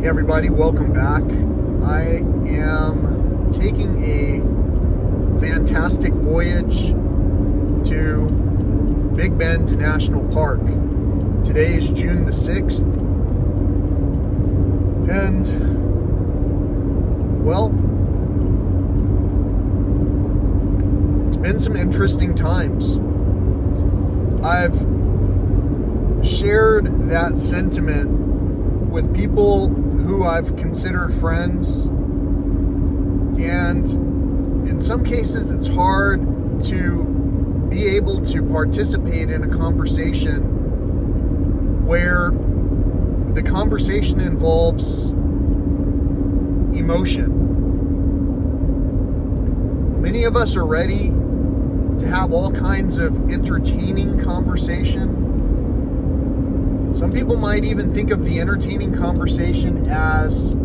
Hey everybody, welcome back. I am taking a fantastic voyage to Big Bend National Park. Today is June the 6th, and well, it's been some interesting times. I've shared that sentiment with people who I've considered friends, and in some cases it's hard to be able to participate in a conversation where the conversation involves emotion. Many of us are ready to have all kinds of entertaining conversation. Some people might even think of the entertaining conversation as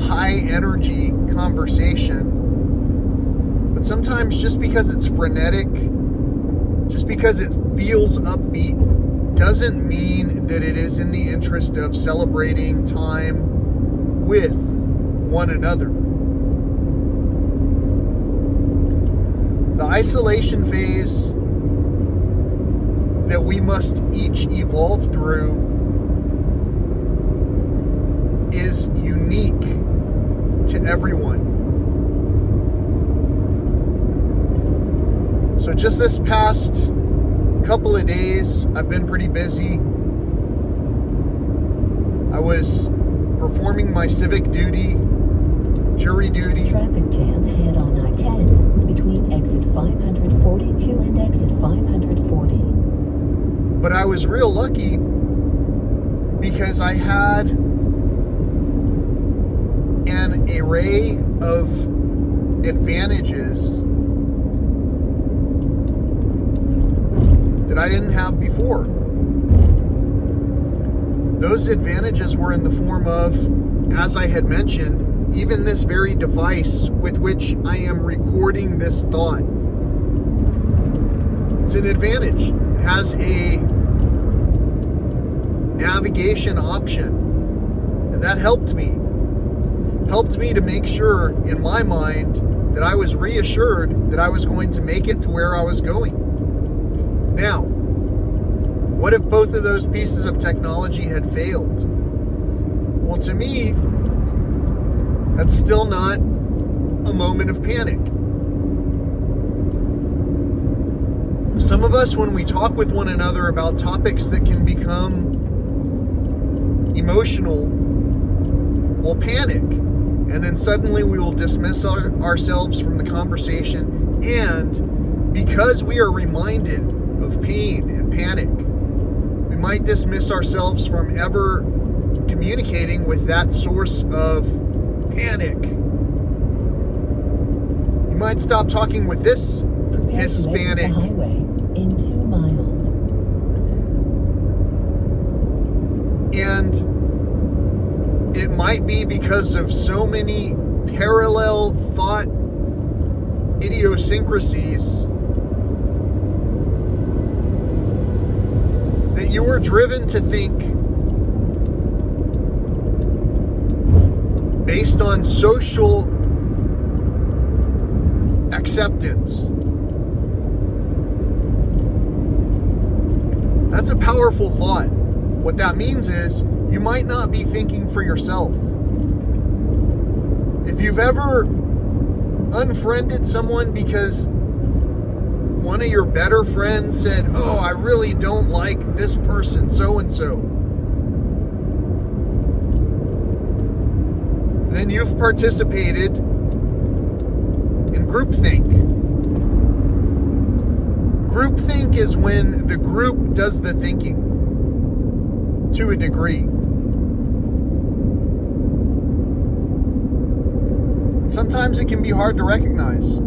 high energy conversation. But sometimes just because it's frenetic, just because it feels upbeat, doesn't mean that it is in the interest of celebrating time with one another. The isolation phase that we must each evolve through is unique to everyone. So just this past couple of days, I've been pretty busy. I was performing my civic duty, jury duty. Traffic jam ahead on I-10 between exit 542 and exit 540. But I was real lucky because I had an array of advantages that I didn't have before. Those advantages were in the form of, as I had mentioned, even this very device with which I am recording this thought. It's an advantage. It has a navigation option, and that helped me to make sure in my mind that I was reassured that I was going to make it to where I was going. Now, what if both of those pieces of technology had failed? Well, to me, that's still not a moment of panic. Some of us, when we talk with one another about topics that can become emotional, will panic. And then suddenly we will dismiss ourselves from the conversation. And because we are reminded of pain and panic, we might dismiss ourselves from ever communicating with that source of panic. You might stop talking with this Hispanic. The highway in 2 miles. And it might be because of so many parallel thought idiosyncrasies that you were driven to think based on social acceptance. That's a powerful thought. What that means is you might not be thinking for yourself. If you've ever unfriended someone because one of your better friends said, "Oh, I really don't like this person, so and so," then you've participated in groupthink. Groupthink is when the group does the thinking to a degree. Sometimes it can be hard to recognize.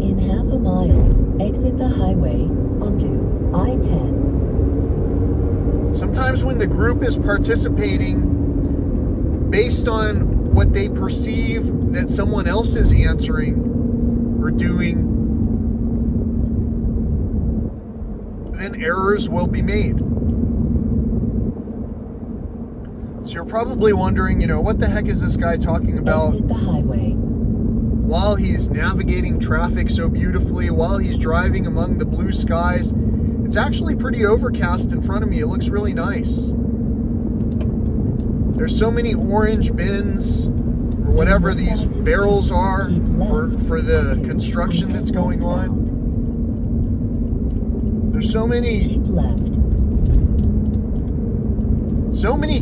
In half a mile, exit the highway onto I-10. Sometimes when the group is participating based on what they perceive that someone else is answering or doing, then errors will be made. So you're probably wondering, what the heck is this guy talking about Exit the highway. while he's navigating traffic so beautifully, while he's driving among the blue skies. It's actually pretty overcast in front of me. It looks really nice. There's so many orange bins, or whatever these barrels are, for the construction that's going on. There's so many Keep left.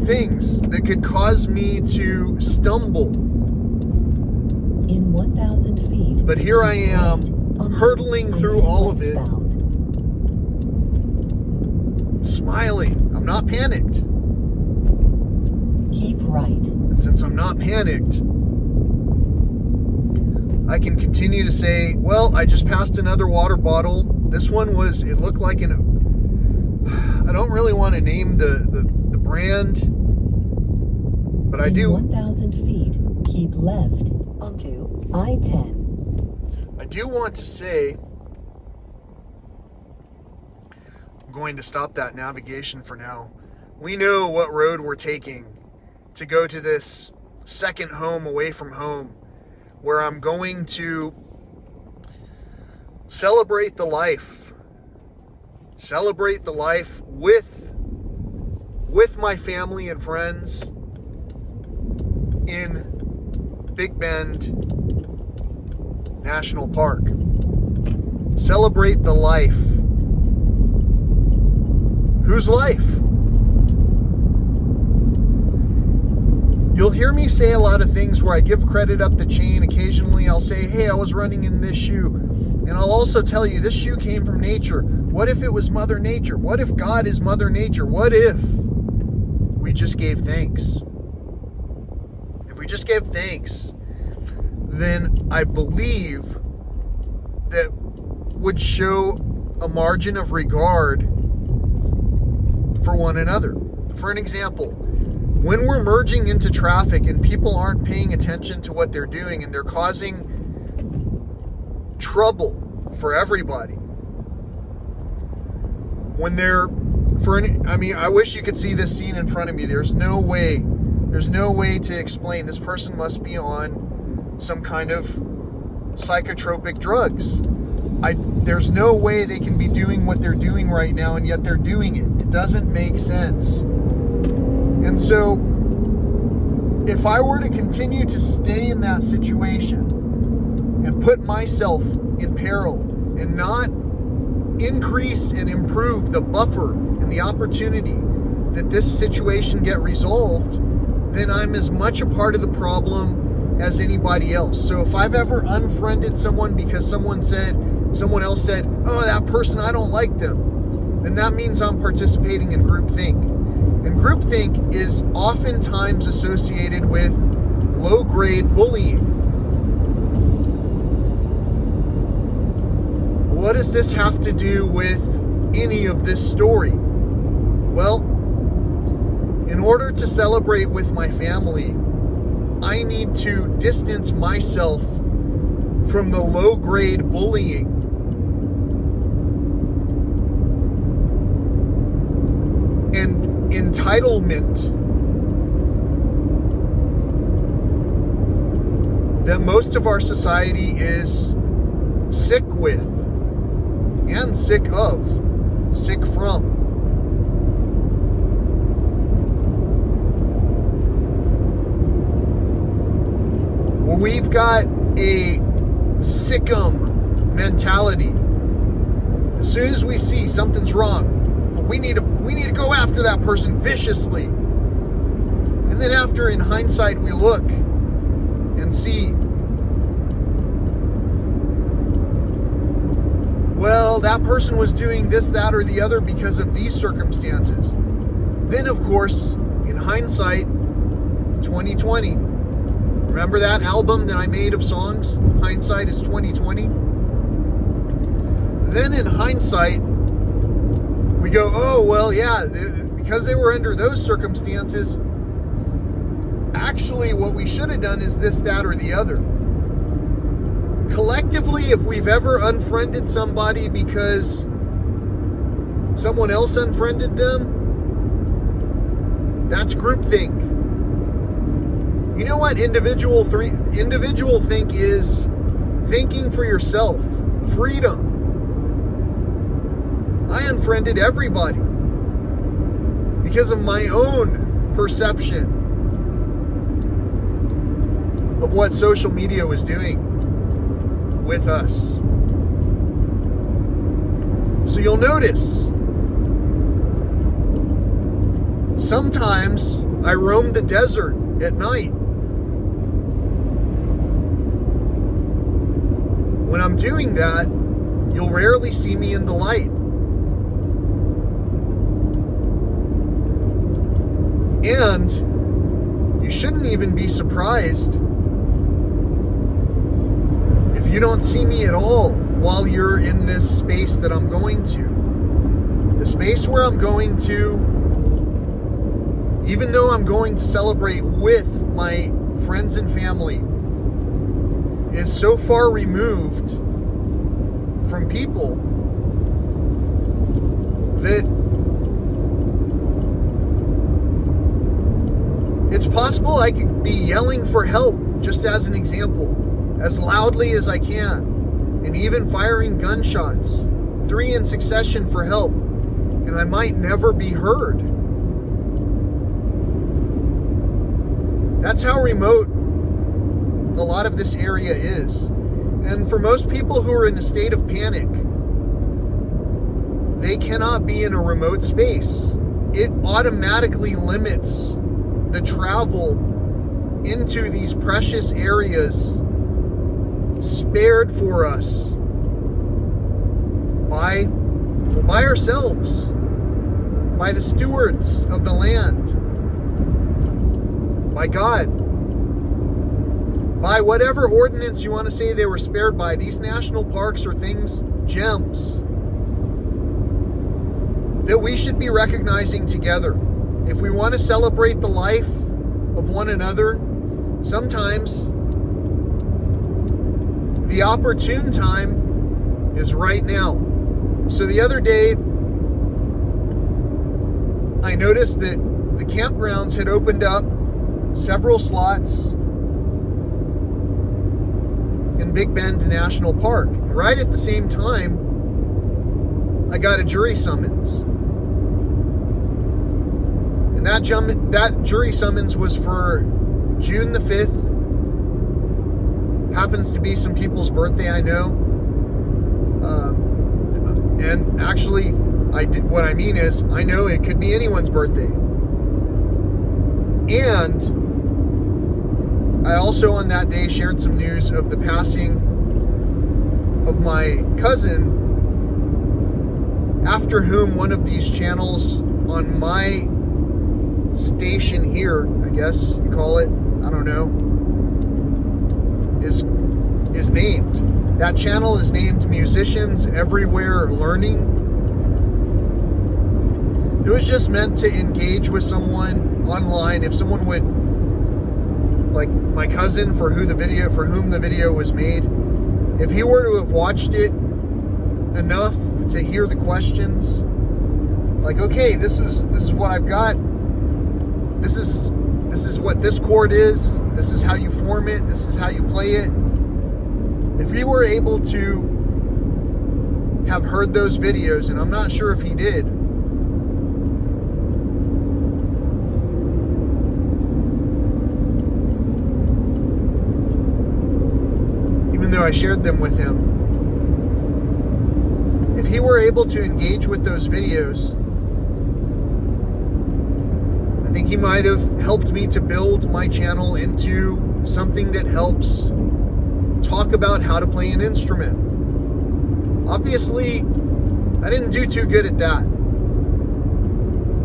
things that could cause me to stumble. In 1,000 feet. But here I keep am, right onto hurtling through all of it, westbound. smiling. I'm not panicked. Keep right. And since I'm not panicked, I can continue to say, well, I just passed another water bottle. This one it looked like I don't really want to name the brand, but I In do. 1,000 feet, keep left onto I-10. I do want to say, I'm going to stop that navigation for now. We know what road we're taking to go to this second home away from home, where I'm going to celebrate the life with my family and friends in Big Bend National Park. Celebrate the life. Whose life? You'll hear me say a lot of things where I give credit up the chain. Occasionally I'll say, hey, I was running in this shoe. And I'll also tell you, this shoe came from nature. What if it was Mother Nature? What if God is Mother Nature? What if we just gave thanks? If we just gave thanks, then I believe that would show a margin of regard for one another. For an example, when we're merging into traffic and people aren't paying attention to what they're doing and they're causing trouble for everybody, when I wish you could see this scene in front of me. There's no way to explain. This person must be on some kind of psychotropic drugs. There's no way they can be doing what they're doing right now, and yet they're doing it. It doesn't make sense. And so, if I were to continue to stay in that situation and put myself in peril and not increase and improve the buffer and the opportunity that this situation get resolved, then I'm as much a part of the problem as anybody else. So if I've ever unfriended someone because someone else said, oh, that person, I don't like them, then that means I'm participating in groupthink. And groupthink is oftentimes associated with low-grade bullying. What does this have to do with any of this story? Well, in order to celebrate with my family, I need to distance myself from the low-grade bullying. And entitlement that most of our society is sick with and sick from. Well, we've got a sickum mentality. As soon as we see something's wrong, we need to go after that person viciously. And then after, in hindsight, we look and see, well, that person was doing this, that, or the other because of these circumstances. Then, of course, in hindsight, 2020. Remember that album that I made of songs? Hindsight is 2020. Then in hindsight, we go, oh, well, yeah, because they were under those circumstances, actually what we should have done is this, that, or the other. Collectively, if we've ever unfriended somebody because someone else unfriended them, That's groupthink. You know what individual think is? Thinking for yourself. Freedom. I unfriended everybody because of my own perception of what social media was doing with us. So you'll notice, sometimes I roam the desert at night. When I'm doing that, you'll rarely see me in the light. And you shouldn't even be surprised if you don't see me at all while you're in this space that I'm going to. The space where I'm going to, even though I'm going to celebrate with my friends and family, is so far removed from people that it's possible I could be yelling for help, just as an example, as loudly as I can, and even firing gunshots, 3 in succession for help, and I might never be heard. That's how remote a lot of this area is. And for most people who are in a state of panic, they cannot be in a remote space. It automatically limits the travel into these precious areas spared for us by ourselves, by the stewards of the land, by God, by whatever ordinance you want to say they were spared by. These national parks are things, gems, that we should be recognizing together. If we want to celebrate the life of one another, sometimes the opportune time is right now. So the other day, I noticed that the campgrounds had opened up several slots in Big Bend National Park. Right at the same time, I got a jury summons. And that jury summons was for June the 5th. Happens to be some people's birthday, I know. And actually, what I mean is, I know it could be anyone's birthday. And I also on that day shared some news of the passing of my cousin, after whom one of these channels on my station here, I guess you call it, I don't know, is named. That channel is named Musicians Everywhere Learning. It was just meant to engage with someone online. If someone would, like my cousin for whom the video was made, if he were to have watched it enough to hear the questions, like, okay, this is what I've got. This is what this chord is. This is how you form it. This is how you play it. If he were able to have heard those videos, and I'm not sure if he did, even though I shared them with him, if he were able to engage with those videos, I think he might have helped me to build my channel into something that helps talk about how to play an instrument. Obviously, I didn't do too good at that.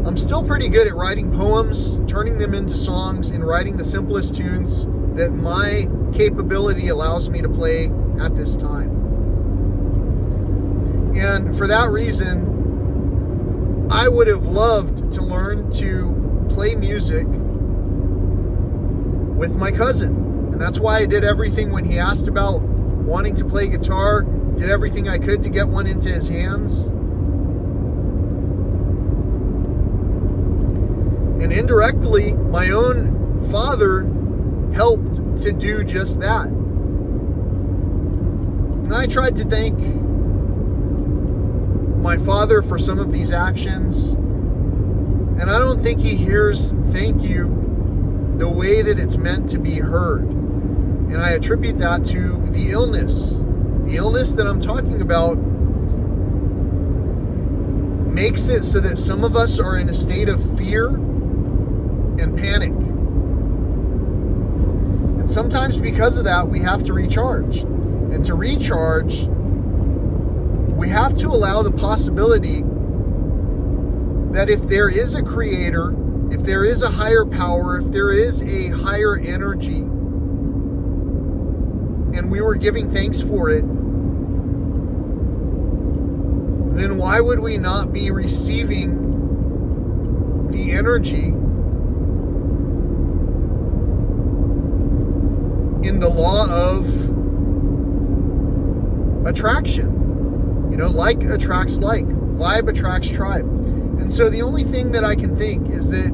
I'm still pretty good at writing poems, turning them into songs, and writing the simplest tunes that my capability allows me to play at this time. And for that reason, I would have loved to learn to play music with my cousin. And that's why I did everything when he asked about wanting to play guitar, did everything I could to get one into his hands. And indirectly, my own father helped to do just that. And I tried to thank my father for some of these actions, and I don't think he hears thank you the way that it's meant to be heard. And I attribute that to the illness. The illness that I'm talking about makes it so that some of us are in a state of fear and panic. And sometimes because of that, we have to recharge. And to recharge, we have to allow the possibility that if there is a creator, if there is a higher power, if there is a higher energy, and we were giving thanks for it, then why would we not be receiving the energy in the law of attraction? You know, like attracts like, vibe attracts tribe. And so the only thing that I can think is that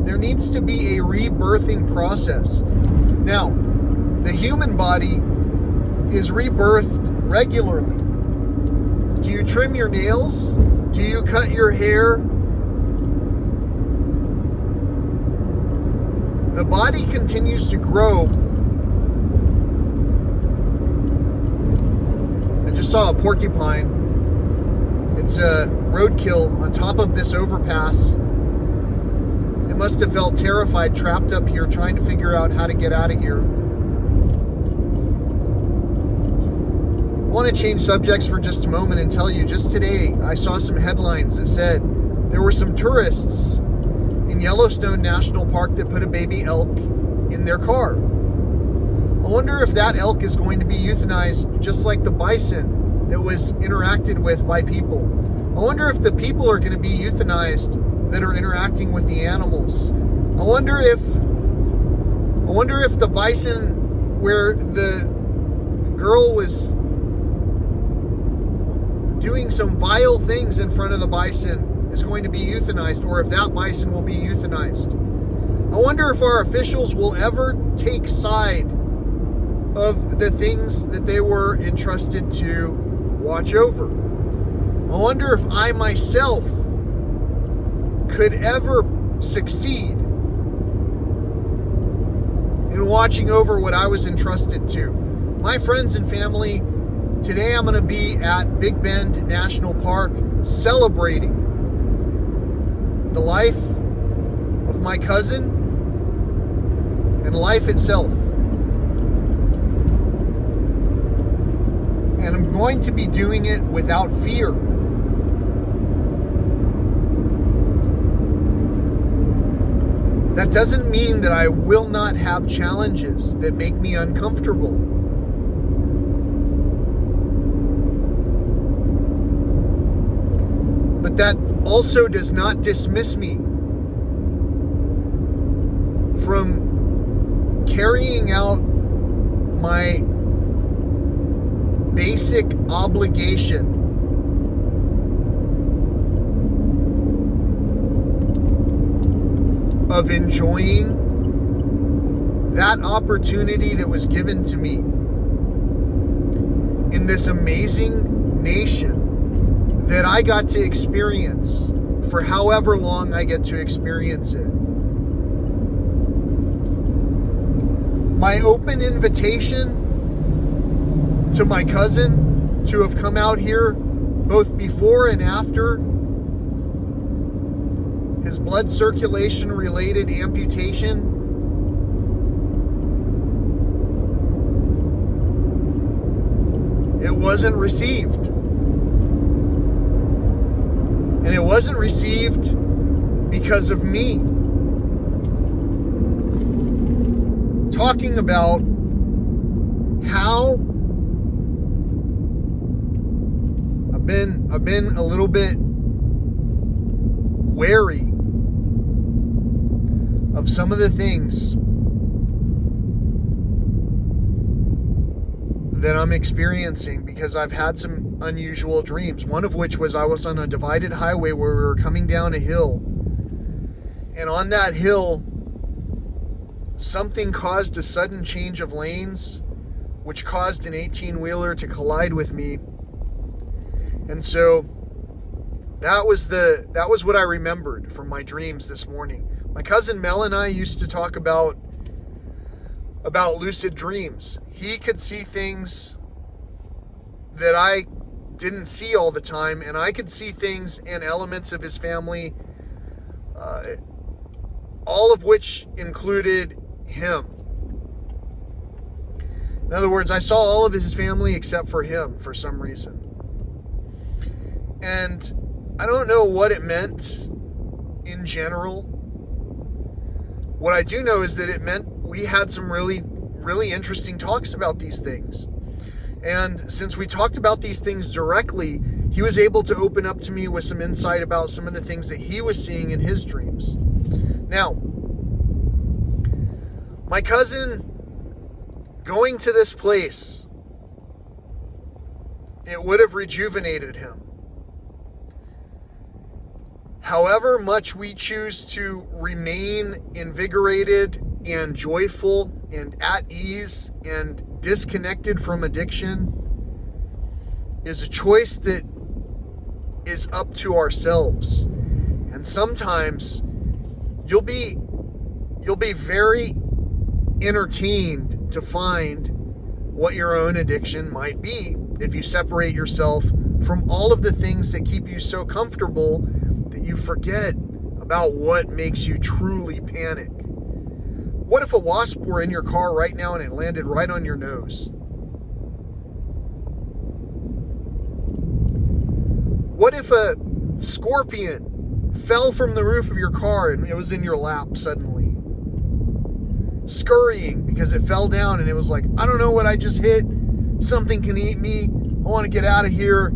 there needs to be a rebirthing process. Now, the human body is rebirthed regularly. Do you trim your nails? Do you cut your hair? The body continues to grow. I just saw a porcupine. It's a roadkill on top of this overpass. It must have felt terrified, trapped up here, trying to figure out how to get out of here. I want to change subjects for just a moment and tell you, just today, I saw some headlines that said there were some tourists in Yellowstone National Park that put a baby elk in their car. I wonder if that elk is going to be euthanized just like the bison that was interacted with by people. I wonder if the people are going to be euthanized that are interacting with the animals. I wonder if the bison where the girl was doing some vile things in front of the bison is going to be euthanized, or if that bison will be euthanized. I wonder if our officials will ever take side of the things that they were entrusted to watch over. I wonder if I myself could ever succeed in watching over what I was entrusted to. My friends and family, today I'm going to be at Big Bend National Park celebrating the life of my cousin and life itself. And I'm going to be doing it without fear. That doesn't mean that I will not have challenges that make me uncomfortable. But that also does not dismiss me from carrying out my basic obligation of enjoying that opportunity that was given to me in this amazing nation that I got to experience for however long I get to experience it. My open invitation to my cousin to have come out here both before and after his blood circulation related amputation it wasn't received. And it wasn't received because of me. Talking about how I've been a little bit wary of some of the things that I'm experiencing because I've had some unusual dreams. One of which was I was on a divided highway where we were coming down a hill, And on that hill, something caused a sudden change of lanes, which caused an 18-wheeler to collide with me. And so that was what I remembered from my dreams this morning. My cousin Mel and I used to talk about lucid dreams. He could see things that I didn't see all the time, and I could see things and elements of his family, all of which included him. In other words, I saw all of his family except for him for some reason. And I don't know what it meant in general. What I do know is that it meant we had some really, really interesting talks about these things. And since we talked about these things directly, he was able to open up to me with some insight about some of the things that he was seeing in his dreams. Now, my cousin going to this place, it would have rejuvenated him. However much we choose to remain invigorated and joyful and at ease and disconnected from addiction is a choice that is up to ourselves. And sometimes you'll be very entertained to find what your own addiction might be if you separate yourself from all of the things that keep you so comfortable that you forget about what makes you truly panic. What if a wasp were in your car right now and it landed right on your nose? What if a scorpion fell from the roof of your car and it was in your lap suddenly, scurrying because it fell down and it was like, I don't know what I just hit. Something can eat me. I want to get out of here.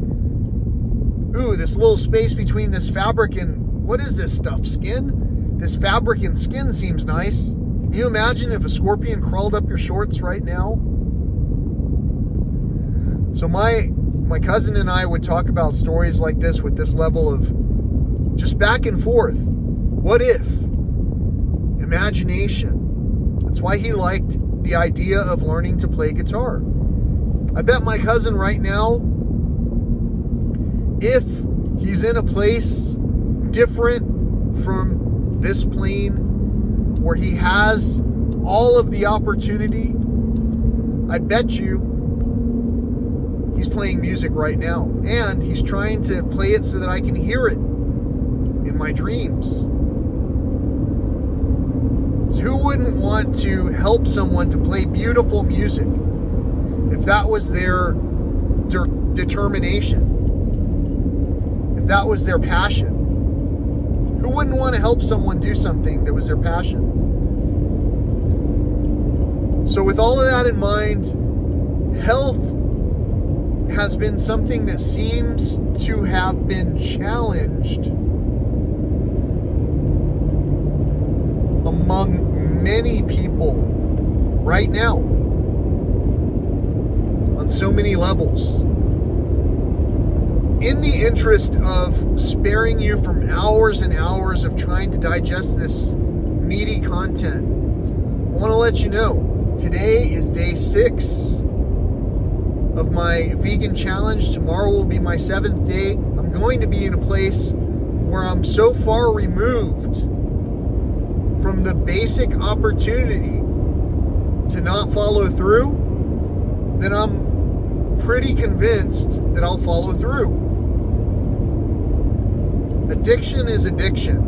Ooh, this little space between this fabric and, what is this stuff, skin? This fabric and skin seems nice. Can you imagine if a scorpion crawled up your shorts right now? So my cousin and I would talk about stories like this with this level of just back and forth. What if? Imagination. That's why he liked the idea of learning to play guitar. I bet my cousin right now, if he's in a place different from this plane where he has all of the opportunity, I bet you he's playing music right now. And he's trying to play it so that I can hear it in my dreams. So who wouldn't want to help someone to play beautiful music if that was their determination? If that was their passion? Who wouldn't want to help someone do something that was their passion? So with all of that in mind, health has been something that seems to have been challenged among many people right now on so many levels. In the interest of sparing you from hours and hours of trying to digest this meaty content, I want to let you know, today is day 6 of my vegan challenge. Tomorrow will be my 7th day. I'm going to be in a place where I'm so far removed from the basic opportunity to not follow through that I'm pretty convinced that I'll follow through. Addiction is addiction.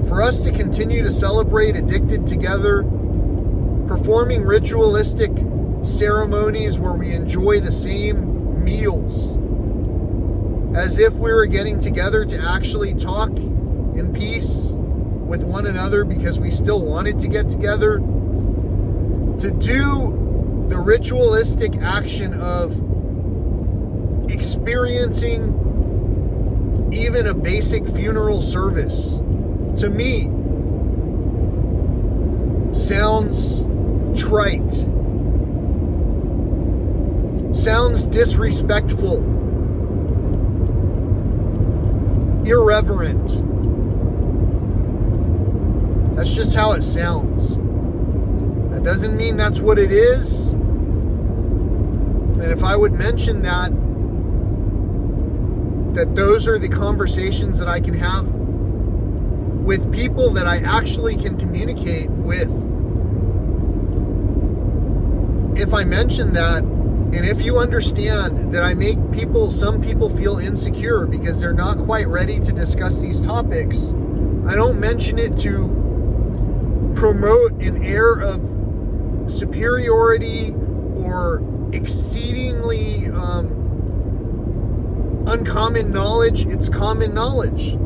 For us to continue to celebrate addicted together, performing ritualistic ceremonies where we enjoy the same meals, as if we were getting together to actually talk in peace with one another because we still wanted to get together, to do the ritualistic action of experiencing even a basic funeral service, to me, sounds trite, sounds disrespectful, irreverent. That's just how it sounds. That doesn't mean that's what it is. And if I would mention that those are the conversations that I can have with people that I actually can communicate with. If I mention that, and if you understand that I make some people feel insecure because they're not quite ready to discuss these topics, I don't mention it to promote an air of superiority or exceedingly uncommon knowledge. It's common knowledge.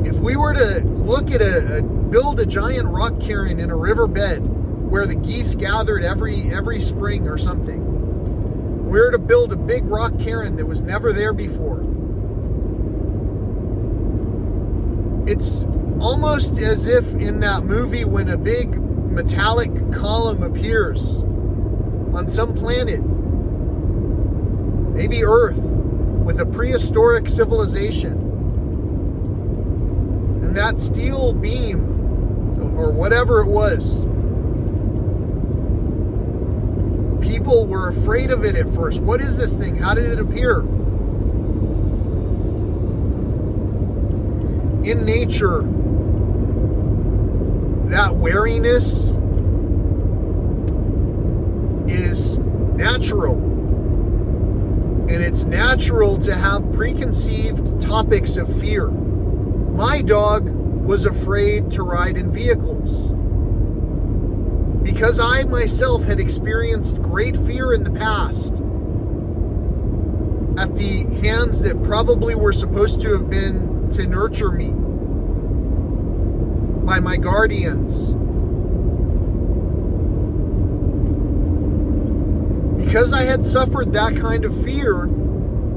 If we were to look at build a giant rock cairn in a riverbed where the geese gathered every spring or something, we were to build a big rock cairn that was never there before, it's almost as if in that movie when a big metallic column appears on some planet, maybe Earth, with a prehistoric civilization, and that steel beam or whatever it was, people were afraid of it at first. What is this thing? How did it appear? In nature, that wariness is natural. And it's natural to have preconceived topics of fear. My dog was afraid to ride in vehicles because I myself had experienced great fear in the past at the hands that probably were supposed to have been to nurture me by my guardians. Because I had suffered that kind of fear,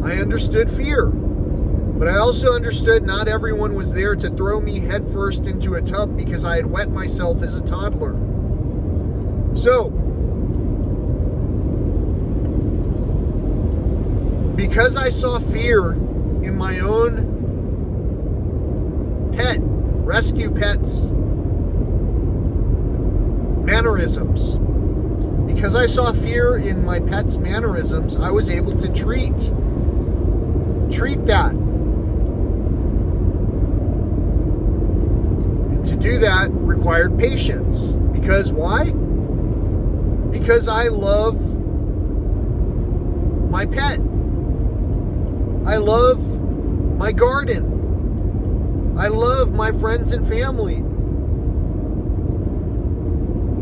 I understood fear. But I also understood not everyone was there to throw me headfirst into a tub because I had wet myself as a toddler. So, because I saw fear in my own rescue pets, mannerisms, because I saw fear in my pet's mannerisms, I was able to treat that. And to do that required patience. Because why? Because I love my pet. I love my garden. I love my friends and family.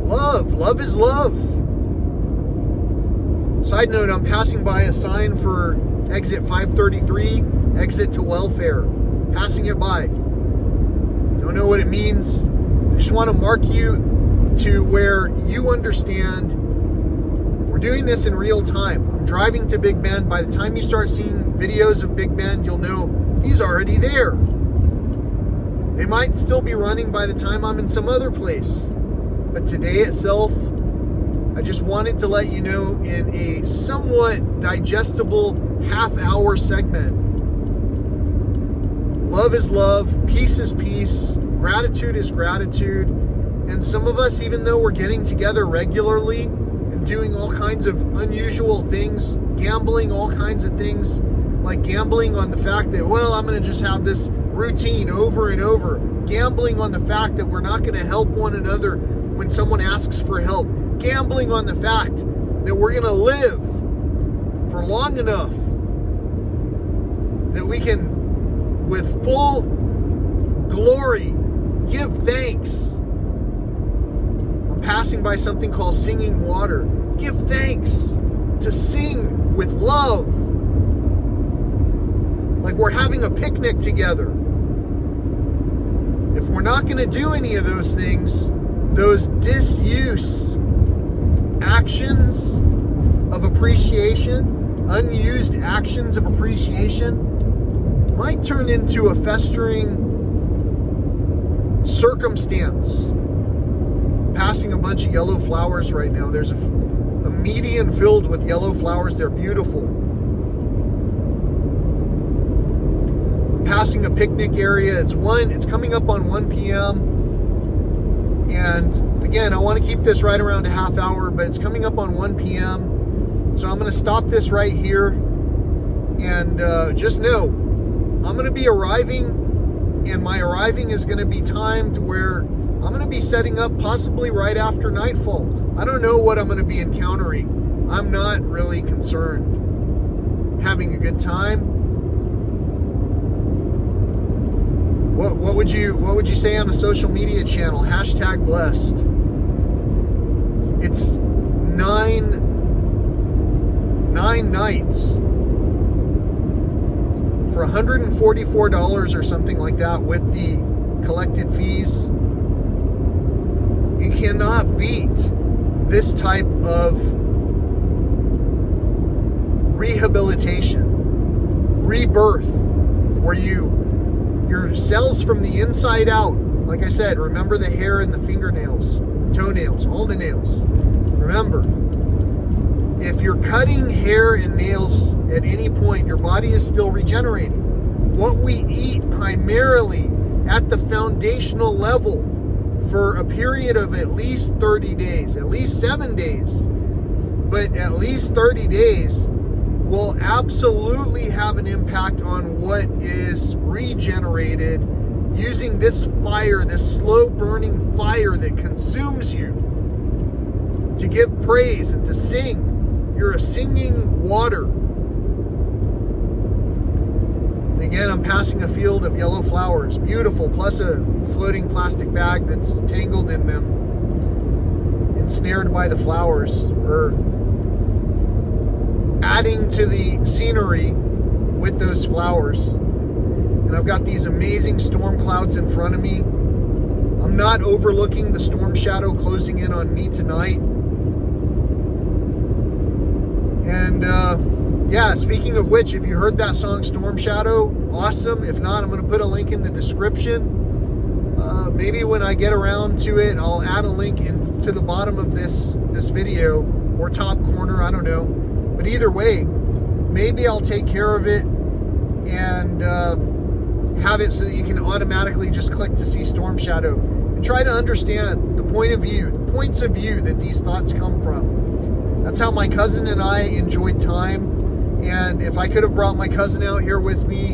Love is love. Side note, I'm passing by a sign for exit 533, exit to welfare. Passing it by. Don't know what it means. I just want to mark you to where you understand we're doing this in real time. I'm driving to Big Bend. By the time you start seeing videos of Big Bend, you'll know he's already there. They might still be running by the time I'm in some other place. But today itself, I just wanted to let you know in a somewhat digestible half-hour segment. Love is love, peace is peace, gratitude is gratitude. And some of us, even though we're getting together regularly and doing all kinds of unusual things, gambling all kinds of things, like gambling on the fact that, well, I'm going to just have this routine over and over. Gambling on the fact that we're not going to help one another when someone asks for help. Gambling on the fact that we're going to live for long enough that we can, with full glory, give thanks. I'm passing by something called Singing Water. Give thanks. To sing with love. Like we're having a picnic together. If we're not going to do any of those things, those disuse actions of appreciation, unused actions of appreciation, might turn into a festering circumstance. Passing a bunch of yellow flowers right now. There's a median filled with yellow flowers. They're beautiful. passing a picnic area. It's coming up on 1 p.m. And again, I want to keep this right around a half hour, but it's coming up on 1 p.m. So I'm going to stop this right here. And just know, I'm going to be arriving, and my arriving is going to be timed where I'm going to be setting up possibly right after nightfall. I don't know what I'm going to be encountering. I'm not really concerned. Having a good time. What would you say on a social media channel? Hashtag blessed. It's nine nights for $144 or something like that with the collected fees. You cannot beat this type of rehabilitation, rebirth, where your cells from the inside out, like I said, remember the hair and the fingernails, toenails, all the nails. Remember, if you're cutting hair and nails at any point, your body is still regenerating. What we eat primarily at the foundational level for a period of at least 30 days, at least 7 days, but at least 30 days will absolutely have an impact on what is regenerated using this fire, this slow burning fire that consumes you, to give praise and to sing. You're a singing water. And again, I'm passing a field of yellow flowers, beautiful, plus a floating plastic bag that's tangled in them, ensnared by the flowers, or adding to the scenery with those flowers. And I've got these amazing storm clouds in front of me. I'm not overlooking the storm shadow closing in on me tonight. And yeah, speaking of which, if you heard that song Storm Shadow, awesome. If not, I'm going to put a link in the description. Maybe when I get around to it, I'll add a link to the bottom of this video, or top corner, I don't know. But either way, maybe I'll take care of it and have it so that you can automatically just click to see Storm Shadow and try to understand the points of view that these thoughts come from. That's how my cousin and I enjoyed time. And if I could have brought my cousin out here with me,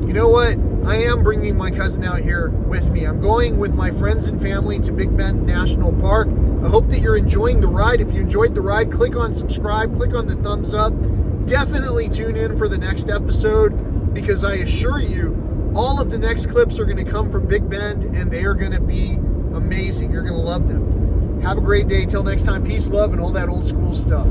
you know what? I am bringing my cousin out here with me. I'm going with my friends and family to Big Bend National Park. I hope that you're enjoying the ride. If you enjoyed the ride, click on subscribe, click on the thumbs up. Definitely tune in for the next episode, because I assure you, all of the next clips are going to come from Big Bend, and they are going to be amazing. You're going to love them. Have a great day. Till next time, peace, love, and all that old school stuff.